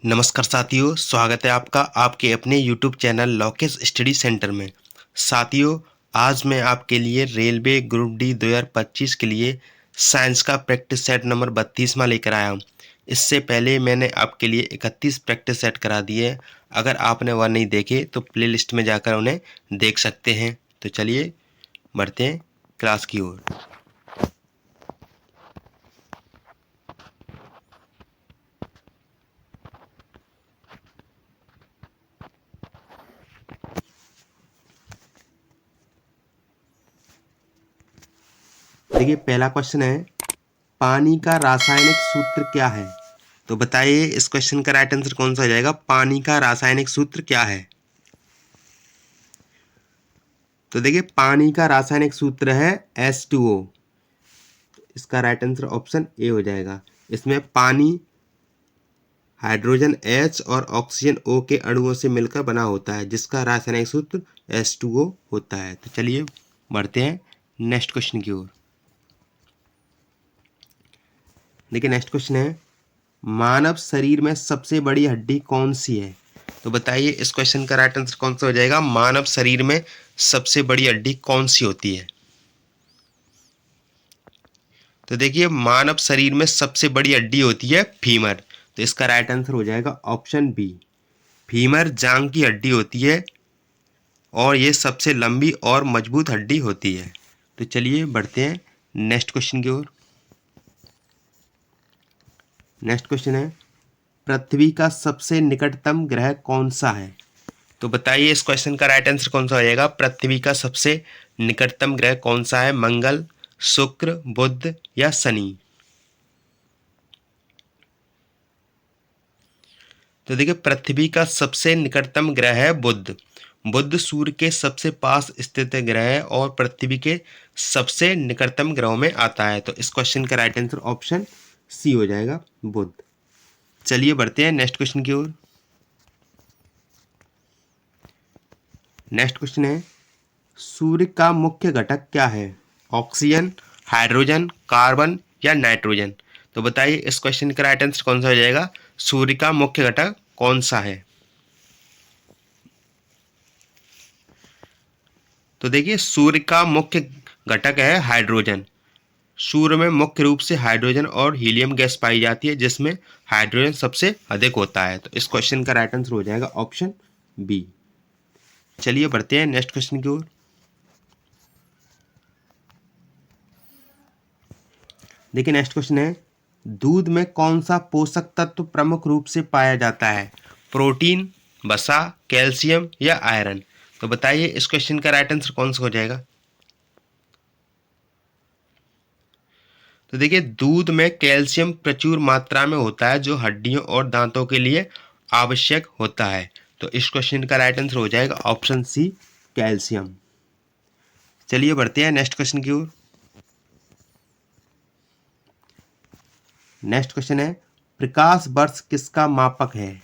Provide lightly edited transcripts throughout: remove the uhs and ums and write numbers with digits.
नमस्कार साथियों, स्वागत है आपका आपके अपने YouTube चैनल लॉकेश स्टडी सेंटर में। साथियों, आज मैं आपके लिए रेलवे ग्रुप डी 2025 के लिए साइंस का प्रैक्टिस सेट नंबर 32वां लेकर आया हूँ। इससे पहले मैंने आपके लिए 31 प्रैक्टिस सेट करा दिए हैं। अगर आपने वह नहीं देखे तो प्लेलिस्ट में जाकर उन्हें देख सकते हैं। तो चलिए बढ़ते हैं क्लास की ओर। देखिए, पहला क्वेश्चन है, पानी का रासायनिक सूत्र क्या है? तो बताइए इस क्वेश्चन का राइट आंसर कौन सा हो जाएगा? पानी का रासायनिक सूत्र क्या है? तो देखिए, पानी का रासायनिक सूत्र है H2O। इसका राइट आंसर ऑप्शन ए हो जाएगा। इसमें पानी हाइड्रोजन H और ऑक्सीजन O के अणुओं से मिलकर बना होता है, जिसका रासायनिक सूत्र H2O होता है। तो चलिए बढ़ते हैं नेक्स्ट क्वेश्चन की ओर। देखिए, नेक्स्ट क्वेश्चन है, मानव शरीर में सबसे बड़ी हड्डी कौन सी है? तो बताइए इस क्वेश्चन का राइट आंसर कौन सा हो जाएगा? मानव शरीर में सबसे बड़ी हड्डी कौन सी होती है? तो देखिए, मानव शरीर में सबसे बड़ी हड्डी होती है फीमर। तो इसका राइट आंसर हो जाएगा ऑप्शन बी। फीमर जांग की हड्डी होती है और ये सबसे लंबी और मजबूत हड्डी होती है। तो चलिए बढ़ते हैं नेक्स्ट क्वेश्चन की ओर। नेक्स्ट क्वेश्चन है, पृथ्वी का सबसे निकटतम ग्रह कौन सा है? तो बताइए इस क्वेश्चन का राइट आंसर कौन सा हो जाएगा? पृथ्वी का सबसे निकटतम ग्रह कौन सा है? मंगल, शुक्र, बुध या शनि? तो देखिए, पृथ्वी का सबसे निकटतम ग्रह है बुध। बुध सूर्य के सबसे पास स्थित ग्रह है और पृथ्वी के सबसे निकटतम ग्रहों में आता है। तो इस क्वेश्चन का राइट आंसर ऑप्शन सी हो जाएगा, बुध। चलिए बढ़ते हैं नेक्स्ट क्वेश्चन की ओर। नेक्स्ट क्वेश्चन है, सूर्य का मुख्य घटक क्या है? ऑक्सीजन, हाइड्रोजन, कार्बन या नाइट्रोजन? तो बताइए इस क्वेश्चन का राइट आंसर कौन सा हो जाएगा? सूर्य का मुख्य घटक कौन सा है? तो देखिए, सूर्य का मुख्य घटक है हाइड्रोजन। सूर्य में मुख्य रूप से हाइड्रोजन और हीलियम गैस पाई जाती है, जिसमें हाइड्रोजन सबसे अधिक होता है। तो इस क्वेश्चन का राइट आंसर हो जाएगा ऑप्शन बी। चलिए बढ़ते हैं नेक्स्ट क्वेश्चन की ओर। देखिए, नेक्स्ट क्वेश्चन है, दूध में कौन सा पोषक तत्व प्रमुख रूप से पाया जाता है? प्रोटीन, वसा, कैल्शियम या आयरन? तो बताइए इस क्वेश्चन का राइट आंसर कौन सा हो जाएगा? तो देखिए, दूध में कैल्शियम प्रचुर मात्रा में होता है, जो हड्डियों और दांतों के लिए आवश्यक होता है। तो इस क्वेश्चन का राइट आंसर हो जाएगा ऑप्शन सी, कैल्शियम। चलिए बढ़ते हैं नेक्स्ट क्वेश्चन की ओर। नेक्स्ट क्वेश्चन है, प्रकाश वर्ष किसका मापक है?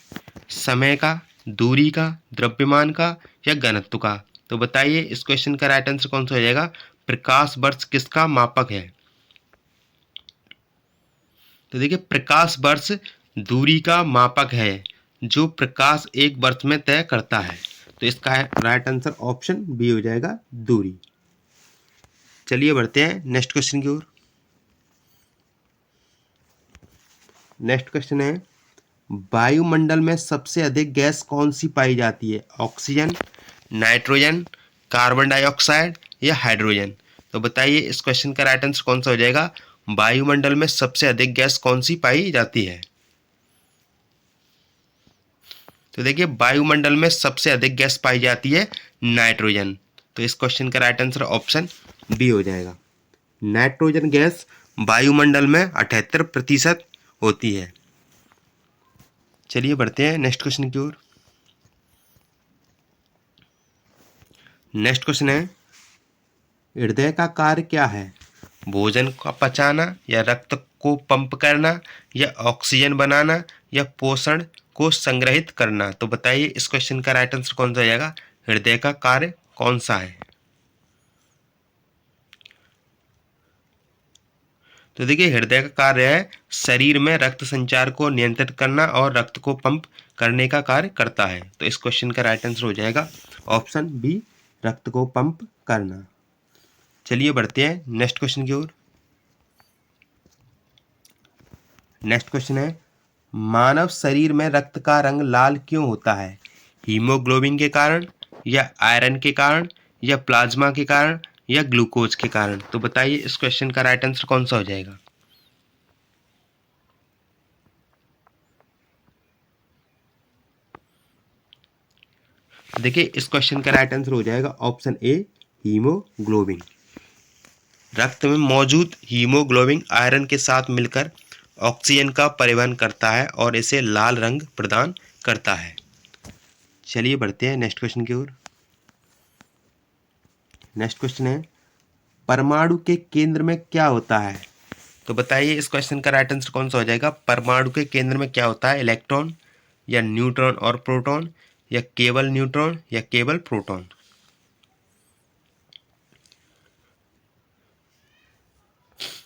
समय का, दूरी का, द्रव्यमान का या घनत्व का? तो बताइए इस क्वेश्चन का राइट आंसर कौन सा हो जाएगा? प्रकाश वर्ष किसका मापक है? तो देखिए, प्रकाश वर्ष दूरी का मापक है, जो प्रकाश एक वर्ष में तय करता है। तो इसका राइट आंसर ऑप्शन बी हो जाएगा, दूरी। चलिए बढ़ते हैं नेक्स्ट क्वेश्चन की ओर। नेक्स्ट क्वेश्चन है, वायुमंडल में सबसे अधिक गैस कौन सी पाई जाती है? ऑक्सीजन, नाइट्रोजन, कार्बन डाइऑक्साइड या हाइड्रोजन? तो बताइए इस क्वेश्चन का राइट आंसर कौन सा हो जाएगा? वायुमंडल में सबसे अधिक गैस कौन सी पाई जाती है? तो देखिए, वायुमंडल में सबसे अधिक गैस पाई जाती है नाइट्रोजन। तो इस क्वेश्चन का राइट आंसर ऑप्शन बी हो जाएगा। नाइट्रोजन गैस वायुमंडल में 78% होती है। चलिए बढ़ते हैं नेक्स्ट क्वेश्चन की ओर। नेक्स्ट क्वेश्चन है, हृदय का कार्य क्या है? भोजन का पचाना या रक्त को पंप करना या ऑक्सीजन बनाना या पोषण को संग्रहित करना? तो बताइए इस क्वेश्चन का राइट आंसर कौन सा हो जाएगा? हृदय का कार्य कौन सा है? तो देखिए हृदय का कार्य है शरीर में रक्त संचार को नियंत्रित करना और रक्त को पंप करने का कार्य करता है। तो इस क्वेश्चन का राइट आंसर हो जाएगा ऑप्शन बी, रक्त को पंप करना। चलिए बढ़ते हैं नेक्स्ट क्वेश्चन की ओर। नेक्स्ट क्वेश्चन है, मानव शरीर में रक्त का रंग लाल क्यों होता है? हीमोग्लोबिन के कारण, या आयरन के कारण, या प्लाज्मा के कारण, या ग्लूकोज के कारण? तो बताइए इस क्वेश्चन का राइट आंसर कौन सा हो जाएगा? देखिए इस क्वेश्चन का राइट आंसर हो जाएगा ऑप्शन ए, हीमोग्लोबिन। रक्त में मौजूद हीमोग्लोबिन आयरन के साथ मिलकर ऑक्सीजन का परिवहन करता है और इसे लाल रंग प्रदान करता है। चलिए बढ़ते हैं नेक्स्ट क्वेश्चन की ओर। नेक्स्ट क्वेश्चन है, परमाणु के केंद्र में क्या होता है? तो बताइए इस क्वेश्चन का राइट आंसर कौन सा हो जाएगा? परमाणु के केंद्र में क्या होता है? इलेक्ट्रॉन, या न्यूट्रॉन और प्रोटॉन, या केवल न्यूट्रॉन, या केवल प्रोटॉन?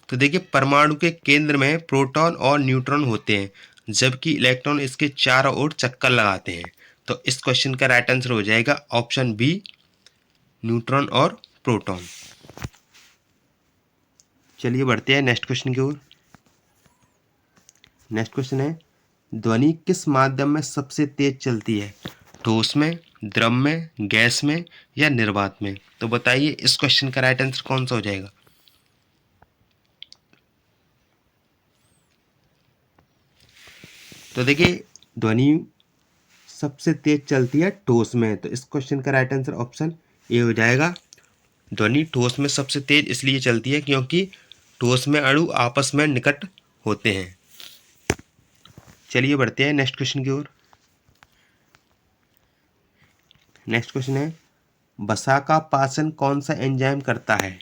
तो देखिए परमाणु के केंद्र में प्रोटॉन और न्यूट्रॉन होते हैं, जबकि इलेक्ट्रॉन इसके चारों ओर चक्कर लगाते हैं। तो इस क्वेश्चन का राइट आंसर हो जाएगा ऑप्शन बी, न्यूट्रॉन और प्रोटॉन। चलिए बढ़ते हैं नेक्स्ट क्वेश्चन की ओर। नेक्स्ट क्वेश्चन है, ध्वनि किस माध्यम में सबसे तेज चलती है? ठोस में, द्रव में, गैस में, या निर्वात में? तो बताइए इस क्वेश्चन का राइट आंसर कौन सा हो जाएगा? तो देखिए ध्वनि सबसे तेज चलती है ठोस में, तो इस क्वेश्चन का राइट आंसर ऑप्शन ए हो जाएगा। ध्वनि ठोस में सबसे तेज इसलिए चलती है क्योंकि ठोस में अणु आपस में निकट होते हैं। चलिए बढ़ते हैं नेक्स्ट क्वेश्चन की ओर। नेक्स्ट क्वेश्चन है, वसा का पाचन कौन सा एंजाइम करता है?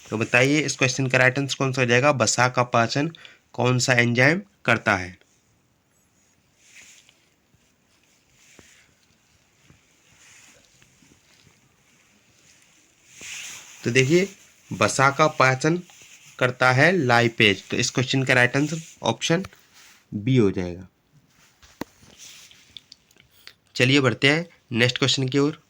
तो बताइए इस क्वेश्चन का राइट आंसर कौन सा हो जाएगा? वसा का पाचन कौन सा एंजाइम करता है? तो देखिए वसा का पाचन करता है लाइपेज। तो इस क्वेश्चन का राइट आंसर ऑप्शन बी हो जाएगा। चलिए बढ़ते हैं नेक्स्ट क्वेश्चन की ओर।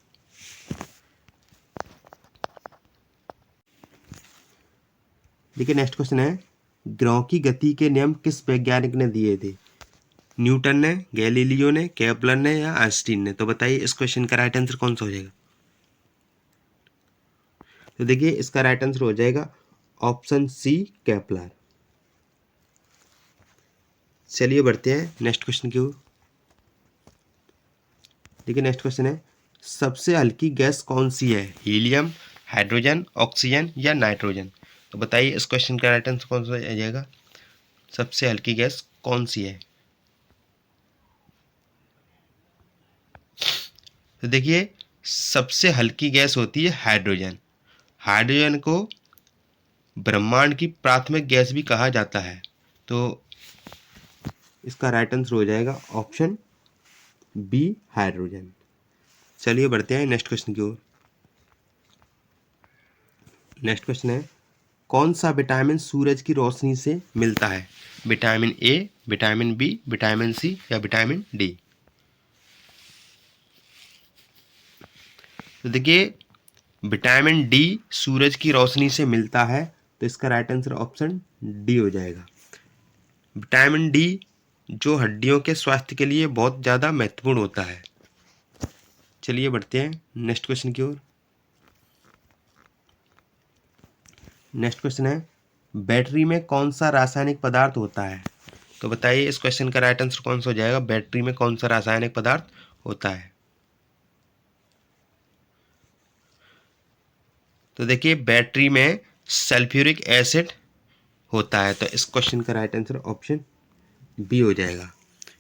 देखिए नेक्स्ट क्वेश्चन है, ग्रहों की गति के नियम किस वैज्ञानिक ने दिए थे? न्यूटन ने, गैलीलियो ने, केपलर ने, या आइंस्टीन ने? तो बताइए इस क्वेश्चन का राइट आंसर कौन सा हो जाएगा? तो देखिए इसका राइट आंसर हो जाएगा ऑप्शन सी, केपलर। चलिए बढ़ते हैं नेक्स्ट क्वेश्चन की ओर। देखिए नेक्स्ट क्वेश्चन है, सबसे हल्की गैस कौन सी है? हीलियम, हाइड्रोजन, ऑक्सीजन, या नाइट्रोजन? तो बताइए इस क्वेश्चन का राइट आंसर कौन सा आ जाएगा? सबसे हल्की गैस कौन सी है? तो देखिए सबसे हल्की गैस होती है हाइड्रोजन। हाइड्रोजन को ब्रह्मांड की प्राथमिक गैस भी कहा जाता है। तो इसका राइट आंसर हो जाएगा ऑप्शन बी, हाइड्रोजन। चलिए बढ़ते हैं नेक्स्ट क्वेश्चन की ओर। नेक्स्ट क्वेश्चन है, कौन सा विटामिन सूरज की रोशनी से मिलता है? Vitamin A, vitamin B, vitamin C, या विटामिन डी? तो देखिए विटामिन डी सूरज की रोशनी से मिलता है, तो इसका राइट आंसर ऑप्शन डी हो जाएगा। विटामिन डी जो हड्डियों के स्वास्थ्य के लिए बहुत ज़्यादा महत्वपूर्ण होता है। चलिए बढ़ते हैं नेक्स्ट क्वेश्चन की ओर। नेक्स्ट क्वेश्चन है, बैटरी में कौन सा रासायनिक पदार्थ होता है? तो बताइए इस क्वेश्चन का राइट आंसर कौन सा हो जाएगा? बैटरी में कौन सा रासायनिक पदार्थ होता है? तो देखिए बैटरी में सल्फ्यूरिक एसिड होता है, तो इस क्वेश्चन का राइट आंसर ऑप्शन बी हो जाएगा,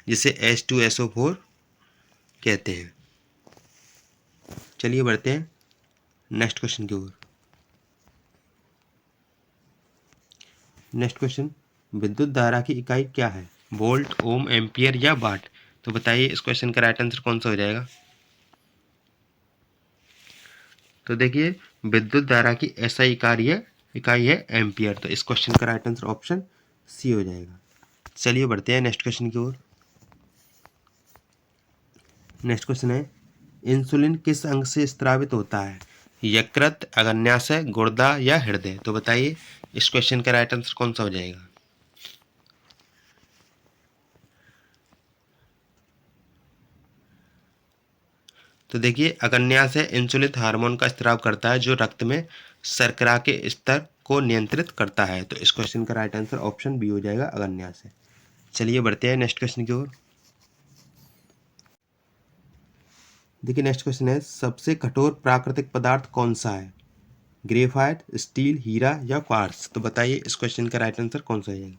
जिसे H2SO4 कहते हैं। चलिए बढ़ते हैं नेक्स्ट क्वेश्चन की ओर। नेक्स्ट क्वेश्चन, विद्युत धारा की इकाई क्या है? वोल्ट, ओम, एम्पियर, या वाट? तो बताइए इस क्वेश्चन का राइट आंसर कौन सा हो जाएगा? तो देखिए विद्युत धारा की ऐसा इकाई है इकाई है एम्पियर। तो इस क्वेश्चन का राइट आंसर ऑप्शन सी हो जाएगा। चलिए बढ़ते हैं नेक्स्ट क्वेश्चन की ओर। नेक्स्ट क्वेश्चन है, इंसुलिन किस अंग से स्रावित होता है? यकृत, अग्न्याशय, गुर्दा या हृदय? तो बताइए इस क्वेश्चन का राइट आंसर कौन सा हो जाएगा? तो देखिए, अग्न्याशय इंसुलिन हार्मोन का स्राव करता है जो रक्त में शर्करा के स्तर को नियंत्रित करता है। तो इस क्वेश्चन का राइट आंसर ऑप्शन बी हो जाएगा, अग्न्याशय। चलिए बढ़ते हैं नेक्स्ट क्वेश्चन की ओर। देखिए नेक्स्ट क्वेश्चन है, सबसे कठोर प्राकृतिक पदार्थ कौन सा है? ग्रेफाइट, स्टील, हीरा या क्वार्ट्ज? तो बताइए इस क्वेश्चन का राइट आंसर कौन सा हो जाएगा?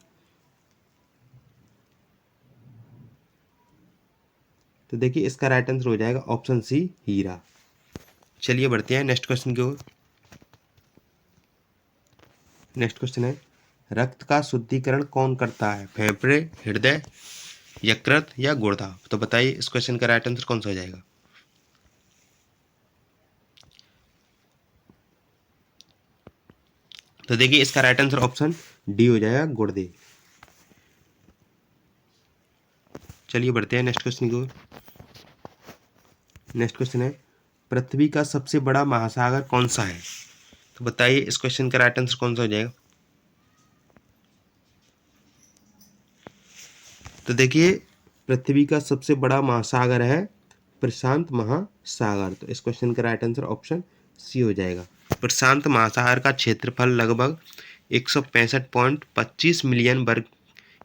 तो देखिए इसका राइट आंसर हो जाएगा ऑप्शन सी, हीरा। चलिए बढ़ते हैं नेक्स्ट क्वेश्चन की ओर। नेक्स्ट क्वेश्चन है, रक्त का शुद्धिकरण कौन करता है? फेफड़े, हृदय, यकृत या गुर्दा? तो बताइए इस क्वेश्चन का राइट आंसर कौन सा हो जाएगा? तो देखिए इसका राइट आंसर ऑप्शन डी हो जाएगा, गुर्दे। चलिए बढ़ते हैं नेक्स्ट क्वेश्चन की ओर। नेक्स्ट क्वेश्चन है, पृथ्वी का सबसे बड़ा महासागर कौन सा है? तो बताइए इस क्वेश्चन का राइट आंसर कौन सा हो जाएगा? तो देखिए पृथ्वी का सबसे बड़ा महासागर है प्रशांत महासागर। तो इस क्वेश्चन का राइट आंसर ऑप्शन सी हो जाएगा। प्रशांत महासागर का क्षेत्रफल लगभग 165.25 मिलियन वर्ग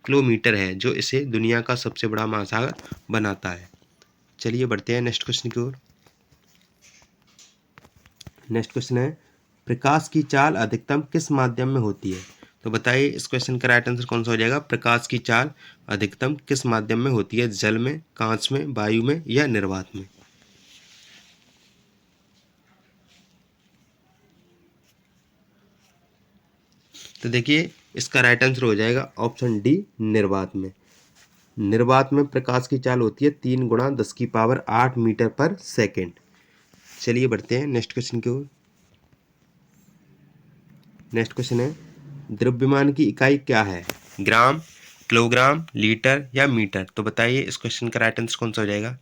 किलोमीटर है, जो इसे दुनिया का सबसे बड़ा महासागर बनाता है। चलिए बढ़ते हैं नेक्स्ट क्वेश्चन की ओर। नेक्स्ट क्वेश्चन है, प्रकाश की चाल अधिकतम किस माध्यम में होती है? तो बताइए इस क्वेश्चन का राइट आंसर कौन सा हो जाएगा? प्रकाश की चाल अधिकतम किस माध्यम में होती है? जल में, कांच में, वायु में या निर्वात में? तो देखिए इसका राइट आंसर हो जाएगा ऑप्शन डी, निर्वात में। निर्वात में प्रकाश की चाल होती है 3 × 10⁸ मीटर पर सेकेंड। चलिए बढ़ते हैं नेक्स्ट क्वेश्चन की ओर। नेक्स्ट क्वेश्चन है, द्रव्यमान की इकाई क्या है? ग्राम, किलोग्राम, लीटर या मीटर? तो बताइए इस क्वेश्चन का राइट आंसर कौन सा हो जाएगा?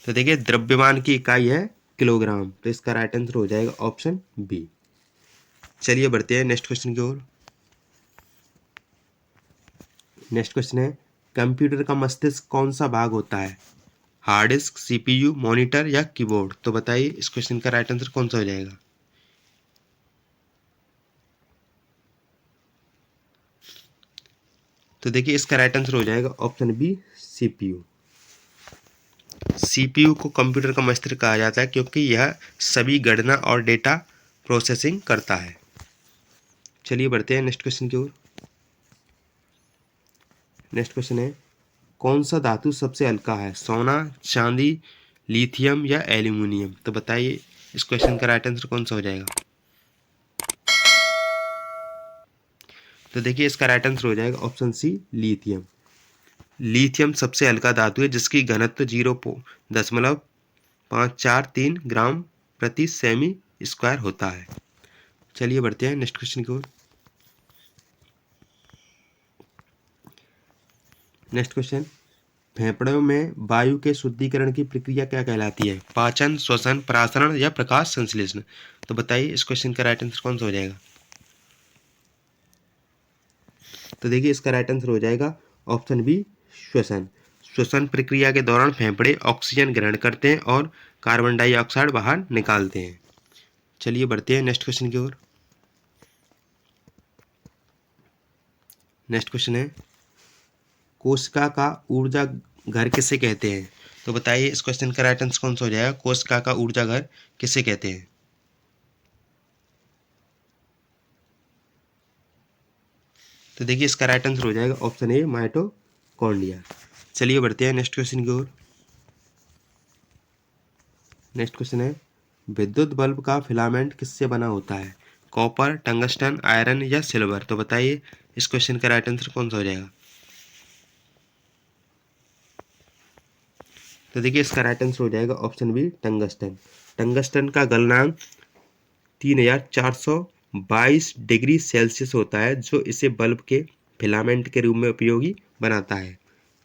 तो देखिए द्रव्यमान की इकाई है किलोग्राम। तो इसका राइट आंसर हो जाएगा ऑप्शन बी। चलिए बढ़ते हैं नेक्स्ट क्वेश्चन की ओर। नेक्स्ट क्वेश्चन है, कंप्यूटर का मस्तिष्क कौन सा भाग होता है? हार्ड डिस्क, सीपीयू, मॉनिटर या कीबोर्ड? तो बताइए इस क्वेश्चन का राइट आंसर कौन सा हो जाएगा? तो देखिए इसका राइट आंसर हो जाएगा ऑप्शन बी, सीपीयू। सीपीयू को कंप्यूटर का मस्तिष्क कहा जाता है क्योंकि यह सभी गणना और डेटा प्रोसेसिंग करता है। चलिए बढ़ते हैं नेक्स्ट क्वेश्चन की ओर। नेक्स्ट क्वेश्चन है, कौन सा धातु सबसे हल्का है? सोना, चांदी, लिथियम या एल्यूमिनियम? तो बताइए इस क्वेश्चन का राइट आंसर कौन सा हो जाएगा? तो देखिए इसका राइट आंसर हो जाएगा ऑप्शन सी, लिथियम। लिथियम सबसे हल्का धातु है जिसकी घनत्व 0.543 ग्राम प्रति सेमी स्क्वायर होता है। चलिए बढ़ते हैं नेक्स्ट क्वेश्चन की ओर। नेक्स्ट क्वेश्चन, फेफड़ों में वायु के शुद्धिकरण की प्रक्रिया क्या कहलाती है? पाचन, श्वसन, प्रासरण या प्रकाश संश्लेषण? तो बताइए इस क्वेश्चन का राइट आंसर कौन सा हो जाएगा? तो देखिए इसका राइट आंसर हो जाएगा ऑप्शन बी, श्वसन। श्वसन प्रक्रिया के दौरान फेफड़े ऑक्सीजन ग्रहण करते हैं और कार्बन डाइऑक्साइड बाहर निकालते हैं। चलिए बढ़ते हैं नेक्स्ट क्वेश्चन की ओर। नेक्स्ट क्वेश्चन है, कोशिका का ऊर्जा घर किसे कहते हैं? तो बताइए इस क्वेश्चन का राइट आंसर कौन सा हो जाएगा? कोशिका का ऊर्जा घर किसे कहते हैं? तो देखिए इसका राइट आंसर हो जाएगा ऑप्शन ए, माइटोकॉन्ड्रिया। चलिए बढ़ते हैं नेक्स्ट क्वेश्चन की ओर। नेक्स्ट क्वेश्चन है, विद्युत बल्ब का फिलामेंट किससे बना होता है? कॉपर, टंगस्टन, आयरन या सिल्वर? तो बताइए इस क्वेश्चन का राइट आंसर कौन सा हो जाएगा? तो देखिए इसका राइट आंसर हो जाएगा ऑप्शन बी, टंगस्टन। टंगस्टन का गलनांक 3422 डिग्री सेल्सियस होता है, जो इसे बल्ब के फिलामेंट के रूप में उपयोगी बनाता है।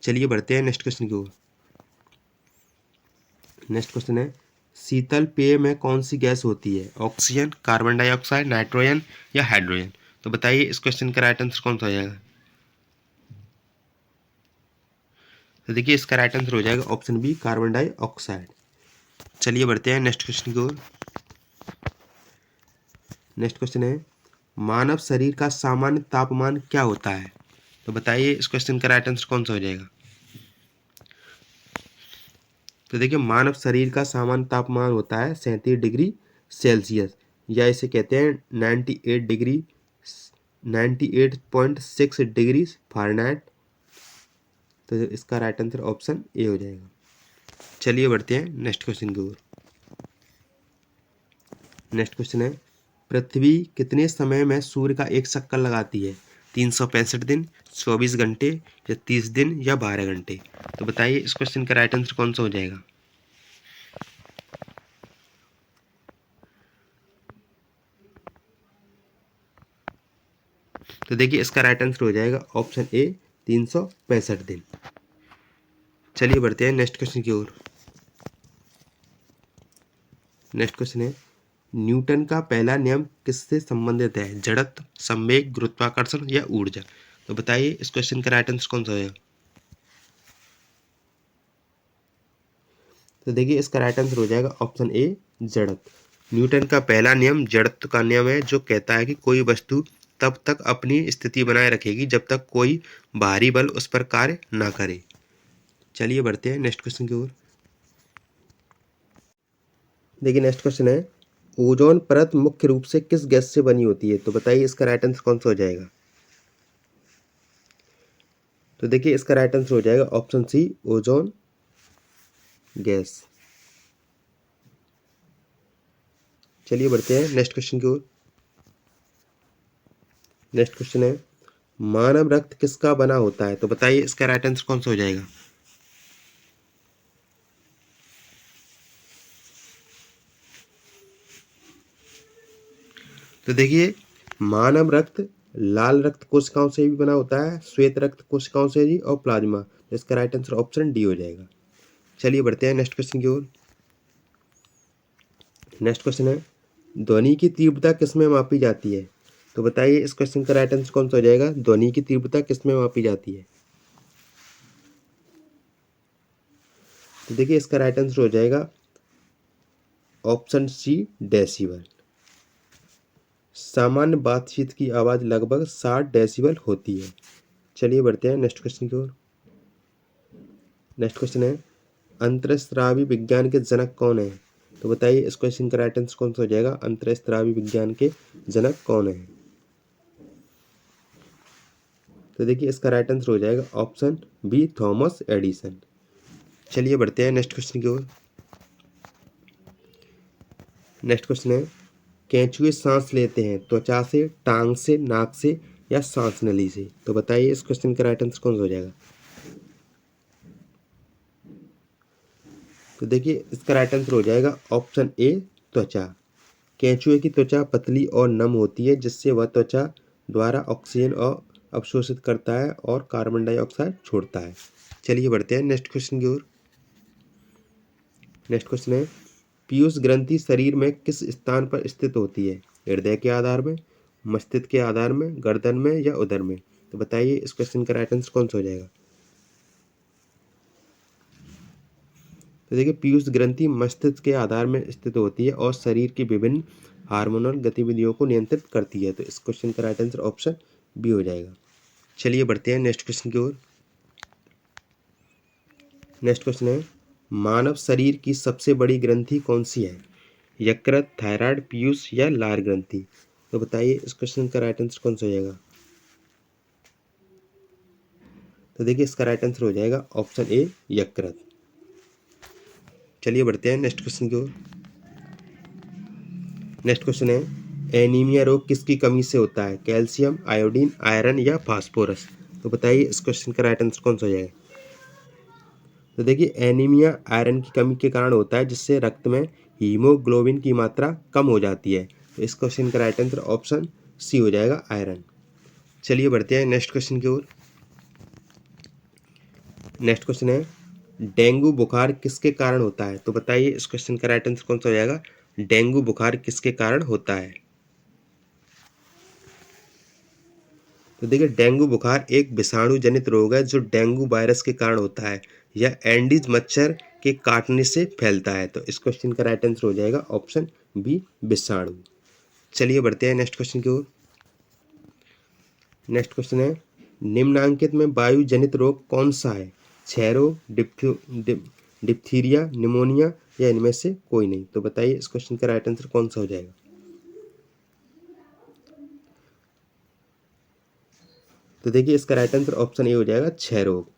चलिए बढ़ते हैं नेक्स्ट क्वेश्चन की ओर। नेक्स्ट क्वेश्चन है, शीतल पेय में कौन सी गैस होती है? ऑक्सीजन, कार्बन डाइऑक्साइड, नाइट्रोजन या हाइड्रोजन? तो बताइए इस क्वेश्चन का राइट आंसर कौन सा हो जाएगा? तो देखिए इसका राइट आंसर हो जाएगा ऑप्शन बी, कार्बन डाइऑक्साइड। चलिए बढ़ते हैं नेक्स्ट क्वेश्चन की ओर। नेक्स्ट क्वेश्चन है, मानव शरीर का सामान्य तापमान क्या होता है? तो बताइए इस क्वेश्चन का राइट आंसर कौन सा हो जाएगा? तो देखिए मानव शरीर का सामान्य तापमान होता है 37 डिग्री सेल्सियस, या इसे कहते हैं 98.6 डिग्री फ़ारेनहाइट। तो इसका राइट आंसर ऑप्शन ए हो जाएगा। चलिए बढ़ते हैं नेक्स्ट क्वेश्चन की ओर। नेक्स्ट क्वेश्चन है, पृथ्वी कितने समय में सूर्य का एक चक्कर लगाती है? 365 दिन, 24 घंटे या 30 दिन या 12 घंटे? तो बताइए इस क्वेश्चन का राइट आंसर कौन सा हो जाएगा? तो देखिए इसका राइट आंसर हो जाएगा ऑप्शन ए, 365 दिन। चलिए बढ़ते हैं नेक्स्ट क्वेश्चन की ओर। नेक्स्ट क्वेश्चन है, न्यूटन का पहला नियम किससे संबंधित है? जड़त्व, संवेग, गुरुत्वाकर्षण या ऊर्जा? तो बताइए इस क्वेश्चन का राइट आंसर कौन सा होगा? तो देखिए इसका राइट आंसर हो जाएगा ऑप्शन ए, जड़त्व। न्यूटन का पहला नियम जड़त्व का नियम है, जो कहता है कि कोई वस्तु तब तक अपनी स्थिति बनाए रखेगी जब तक कोई बाहरी बल उस पर कार्य ना करे। चलिए बढ़ते हैं नेक्स्ट क्वेश्चन की ओर। देखिए नेक्स्ट क्वेश्चन है, ओजोन परत मुख्य रूप से किस गैस से बनी होती है? तो बताइए इसका राइट आंसर कौन सा हो जाएगा? तो देखिए इसका राइट आंसर हो जाएगा ऑप्शन सी, ओजोन गैस। चलिए बढ़ते हैं नेक्स्ट क्वेश्चन की ओर। नेक्स्ट क्वेश्चन है, मानव रक्त किसका बना होता है? तो बताइए इसका राइट आंसर कौन सा हो जाएगा? तो देखिए मानव रक्त लाल रक्त कोशिकाओं से भी बना होता है, श्वेत रक्त कोशिकाओं से भी, और प्लाज्मा। तो इसका राइट आंसर ऑप्शन डी हो जाएगा। चलिए बढ़ते हैं नेक्स्ट क्वेश्चन की ओर। नेक्स्ट क्वेश्चन है, ध्वनि की तीव्रता किस में मापी जाती है? तो बताइए इस क्वेश्चन का राइट आंसर कौन सा हो जाएगा? ध्वनि की तीव्रता किस में मापी जाती है? तो देखिए इसका राइट आंसर हो जाएगा ऑप्शन सी, डेसिबल। सामान्य बातचीत की आवाज़ लगभग 60 डेसिबल होती है। चलिए बढ़ते हैं नेक्स्ट क्वेश्चन की ओर। नेक्स्ट क्वेश्चन है, अंतरस्रावी विज्ञान के जनक कौन है? तो बताइए इस क्वेश्चन का राइट आंसर कौन सा हो जाएगा? अंतरस्रावी विज्ञान के जनक कौन है? तो देखिए इसका राइट आंसर हो जाएगा ऑप्शन बी, थॉमस एडिसन। चलिए बढ़ते हैं नेक्स्ट क्वेश्चन की ओर। नेक्स्ट क्वेश्चन है, केंचुए सांस लेते हैं त्वचा से, टांग से, नाक से या सांस नली से? तो बताइए इस क्वेश्चन का राइट आंसर कौन सा हो जाएगा? तो देखिए इसका राइट आंसर हो जाएगा ऑप्शन ए, त्वचा। केंचुए की त्वचा पतली और नम होती है, जिससे वह त्वचा द्वारा ऑक्सीजन और अवशोषित करता है और कार्बन डाइऑक्साइड छोड़ता है। चलिए बढ़ते हैं नेक्स्ट क्वेश्चन की ओर। नेक्स्ट क्वेश्चन है, पीयूष ग्रंथि शरीर में किस स्थान पर स्थित होती है? हृदय के आधार में, मस्तिष्क के आधार में, गर्दन में या उदर में? तो बताइए इस क्वेश्चन का राइट आंसर कौन सा हो जाएगा? तो देखिए पीयूष ग्रंथि मस्तिष्क के आधार में स्थित होती है और शरीर की विभिन्न हार्मोनल गतिविधियों को नियंत्रित करती है। तो इस क्वेश्चन का राइट आंसर ऑप्शन बी हो जाएगा। चलिए बढ़ते हैं नेक्स्ट क्वेश्चन की ओर। नेक्स्ट क्वेश्चन है, मानव शरीर की सबसे बड़ी ग्रंथि कौन सी है? यकृत, थायराइड, पीयूष या लार ग्रंथि? तो बताइए इस क्वेश्चन का राइट आंसर कौन सा हो जाएगा? तो देखिए इसका राइट आंसर हो जाएगा ऑप्शन ए, यकृत। चलिए बढ़ते हैं नेक्स्ट क्वेश्चन की ओर। नेक्स्ट क्वेश्चन है, एनीमिया रोग किसकी कमी से होता है? कैल्शियम, आयोडीन, आयरन या फास्फोरस? तो बताइए इस क्वेश्चन का राइट आंसर कौन सा हो जाएगा? तो देखिए एनीमिया आयरन की कमी के कारण होता है, जिससे रक्त में हीमोग्लोबिन की मात्रा कम हो जाती है। तो इस क्वेश्चन का राइट आंसर ऑप्शन सी हो जाएगा, आयरन। चलिए बढ़ते हैं नेक्स्ट क्वेश्चन की ओर। नेक्स्ट क्वेश्चन है, डेंगू बुखार किसके कारण होता है? तो बताइए इस क्वेश्चन का राइट आंसर कौन सा हो जाएगा? डेंगू बुखार किसके कारण होता है? तो देखिए डेंगू बुखार एक विषाणु जनित रोग है जो डेंगू वायरस के कारण होता है। यह एंडीज मच्छर के काटने से फैलता है। तो इस क्वेश्चन का राइट आंसर हो जाएगा ऑप्शन बी, विषाणु। चलिए बढ़ते हैं नेक्स्ट क्वेश्चन की ओर। नेक्स्ट क्वेश्चन है, निम्नांकित में वायु जनित रोग कौन सा है? क्षय रोग, डिप्थीरिया, निमोनिया या इनमें से कोई नहीं? तो बताइए इस क्वेश्चन का राइट आंसर कौन सा हो जाएगा? तो देखिए इसका राइट आंसर ऑप्शन ए हो जाएगा, क्षय रोग।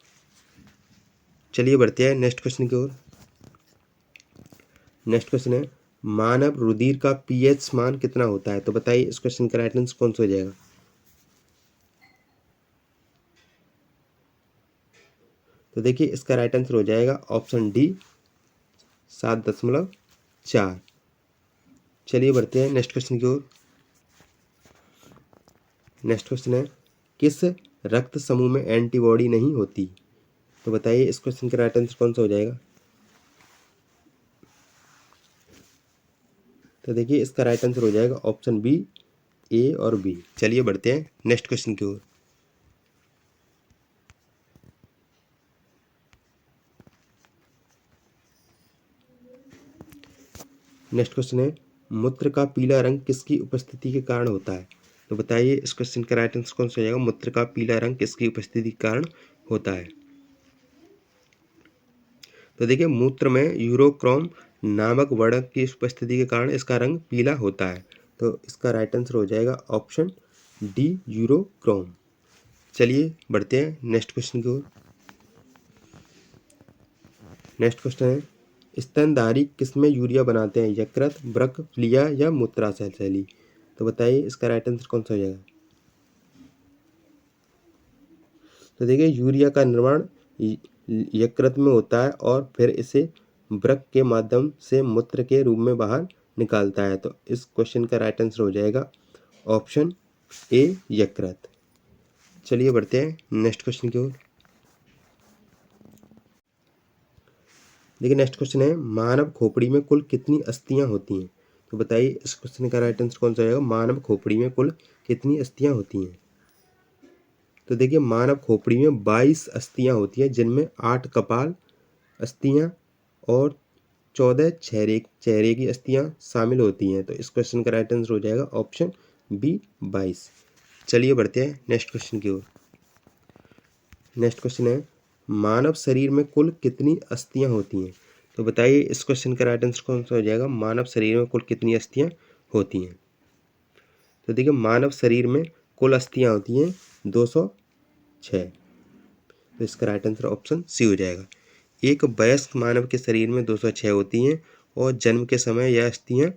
चलिए बढ़ते हैं नेक्स्ट क्वेश्चन की ओर। नेक्स्ट क्वेश्चन है, मानव रुधिर का पीएच मान कितना होता है? तो बताइए इस क्वेश्चन का राइट आंसर कौन सा हो जाएगा? तो देखिए इसका राइट आंसर हो जाएगा ऑप्शन डी, 7.4। चलिए बढ़ते हैं नेक्स्ट क्वेश्चन की ओर। नेक्स्ट क्वेश्चन है, किस रक्त समूह में एंटीबॉडी नहीं होती? तो बताइए इस क्वेश्चन का राइट आंसर कौन सा हो जाएगा? तो देखिए इसका राइट आंसर हो जाएगा ऑप्शन बी, ए और बी। चलिए बढ़ते हैं नेक्स्ट क्वेश्चन की ओर। नेक्स्ट क्वेश्चन है, मूत्र का पीला रंग किसकी उपस्थिति के कारण होता है? तो बताइए इस क्वेश्चन का राइट आंसर कौन सा हो जाएगा? मूत्र का पीला रंग किसकी उपस्थिति के कारण होता है? तो देखिए मूत्र में यूरोक्रोम नामक वर्णक की उपस्थिति के कारण इसका रंग पीला होता है। तो इसका राइट आंसर हो जाएगा ऑप्शन डी, यूरोक्रोम। चलिए बढ़ते हैं नेक्स्ट क्वेश्चन की ओर। नेक्स्ट क्वेश्चन है, स्तनधारी किसमें यूरिया बनाते हैं? यकृत, वृक्क, प्लीहा या मूत्राशय थैली? तो बताइए इसका राइट आंसर कौन सा हो जाएगा? तो देखिए यूरिया का निर्माण यकृत में होता है और फिर इसे वृक्क के माध्यम से मूत्र के रूप में बाहर निकालता है। तो इस क्वेश्चन का राइट आंसर हो जाएगा ऑप्शन ए, यकृत। चलिए बढ़ते हैं नेक्स्ट क्वेश्चन की ओर। देखिए नेक्स्ट क्वेश्चन है, मानव खोपड़ी में कुल कितनी अस्थियां होती हैं? तो बताइए इस क्वेश्चन का राइट आंसर कौन सा होगा? मानव खोपड़ी में कुल कितनी अस्थियां होती हैं? तो देखिए मानव खोपड़ी में 22 अस्थियां होती हैं, जिनमें 8 कपाल अस्थियां और 14 चेहरे की अस्थियां शामिल होती हैं। तो इस क्वेश्चन का राइट आंसर हो जाएगा ऑप्शन बी, 22। चलिए बढ़ते हैं नेक्स्ट क्वेश्चन की ओर। नेक्स्ट क्वेश्चन है, मानव शरीर में कुल कितनी अस्थियां होती हैं? तो बताइए इस क्वेश्चन का राइट आंसर कौन सा हो जाएगा? मानव शरीर में कुल कितनी अस्थियां होती हैं? तो देखिए मानव शरीर में कुल अस्थियां होती हैं 206। तो इसका राइट आंसर ऑप्शन सी हो जाएगा। एक वयस्क मानव के शरीर में 206 होती हैं और जन्म के समय यह अस्थियां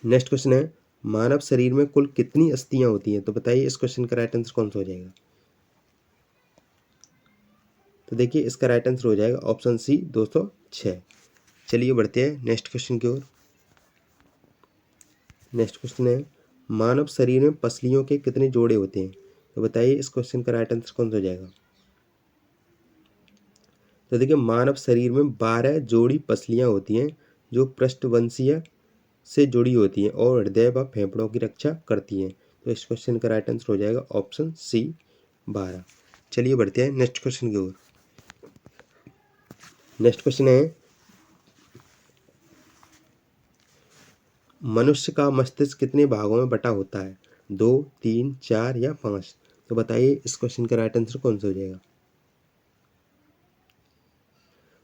नेक्स्ट क्वेश्चन है, मानव शरीर में कुल कितनी अस्थियां होती हैं? तो बताइए इस क्वेश्चन का राइट आंसर कौन सा हो जाएगा? तो देखिए इसका राइट आंसर हो जाएगा ऑप्शन सी, 206। चलिए बढ़ते हैं नेक्स्ट क्वेश्चन की ओर। नेक्स्ट क्वेश्चन है, मानव शरीर में पसलियों के कितने जोड़े होते हैं? तो बताइए इस क्वेश्चन का राइट आंसर कौन सा हो जाएगा? तो देखिए मानव शरीर में 12 जोड़ी पसलियां होती हैं, जो पृष्ठवंशीय से जुड़ी होती हैं और हृदय व फेफड़ों की रक्षा करती हैं। तो इस क्वेश्चन का राइट आंसर हो जाएगा ऑप्शन सी, 12। चलिए बढ़ते हैं नेक्स्ट क्वेश्चन की ओर। नेक्स्ट क्वेश्चन है, मनुष्य का मस्तिष्क कितने भागों में बटा होता है? 2, 3, 4 या 5? तो बताइए इस क्वेश्चन का राइट आंसर कौन सा हो जाएगा?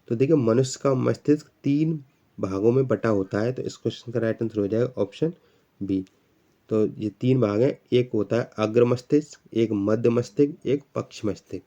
तो देखिए मनुष्य का मस्तिष्क 3 भागों में बटा होता है। तो इस क्वेश्चन का राइट आंसर हो जाएगा ऑप्शन बी। तो ये 3 भाग हैं, एक होता है अग्र मस्तिष्क, एक मध्य मस्तिष्क, एक पक्ष मस्तिष्क।